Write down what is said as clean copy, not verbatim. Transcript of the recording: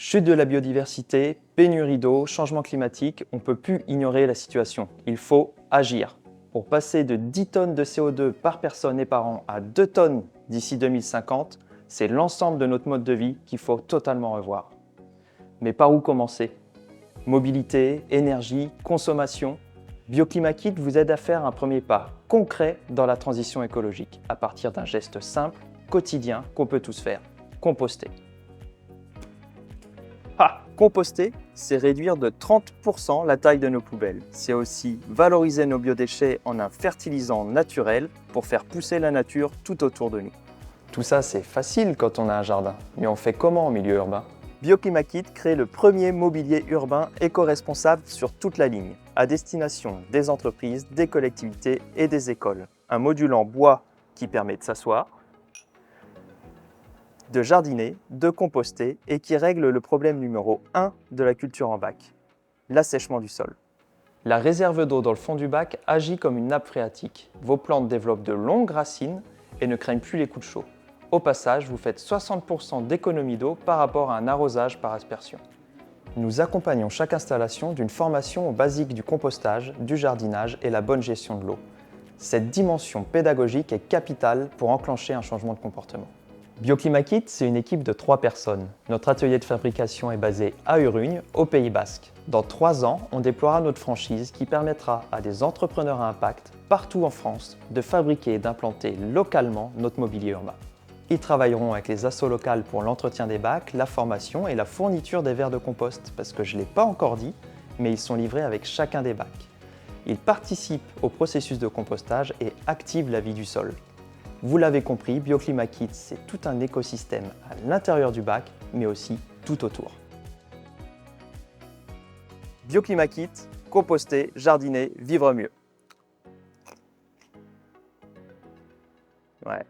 Chute de la biodiversité, pénurie d'eau, changement climatique, on ne peut plus ignorer la situation. Il faut agir. Pour passer de 10 tonnes de CO2 par personne et par an à 2 tonnes d'ici 2050, c'est l'ensemble de notre mode de vie qu'il faut totalement revoir. Mais par où commencer? Mobilité, énergie, consommation. BioClimaKit vous aide à faire un premier pas concret dans la transition écologique à partir d'un geste simple, quotidien qu'on peut tous faire. Composter. Composter, c'est réduire de 30% la taille de nos poubelles. C'est aussi valoriser nos biodéchets en un fertilisant naturel pour faire pousser la nature tout autour de nous. Tout ça, c'est facile quand on a un jardin. Mais on fait comment en milieu urbain? BioClimaKit crée le premier mobilier urbain éco-responsable sur toute la ligne, à destination des entreprises, des collectivités et des écoles. Un module en bois qui permet de s'asseoir, de jardiner, de composter et qui règle le problème numéro 1 de la culture en bac, l'assèchement du sol. La réserve d'eau dans le fond du bac agit comme une nappe phréatique. Vos plantes développent de longues racines et ne craignent plus les coups de chaud. Au passage, vous faites 60% d'économie d'eau par rapport à un arrosage par aspersion. Nous accompagnons chaque installation d'une formation aux basiques du compostage, du jardinage et la bonne gestion de l'eau. Cette dimension pédagogique est capitale pour enclencher un changement de comportement. BioClimaKit, c'est une équipe de 3 personnes. Notre atelier de fabrication est basé à Urugne, au Pays Basque. Dans 3 ans, on déploiera notre franchise qui permettra à des entrepreneurs à impact, partout en France, de fabriquer et d'implanter localement notre mobilier urbain. Ils travailleront avec les assos locales pour l'entretien des bacs, la formation et la fourniture des verres de compost, parce que je ne l'ai pas encore dit, mais ils sont livrés avec chacun des bacs. Ils participent au processus de compostage et activent la vie du sol. Vous l'avez compris, BioClimaKit, c'est tout un écosystème à l'intérieur du bac, mais aussi tout autour. BioClimaKit, composter, jardiner, vivre mieux. Ouais.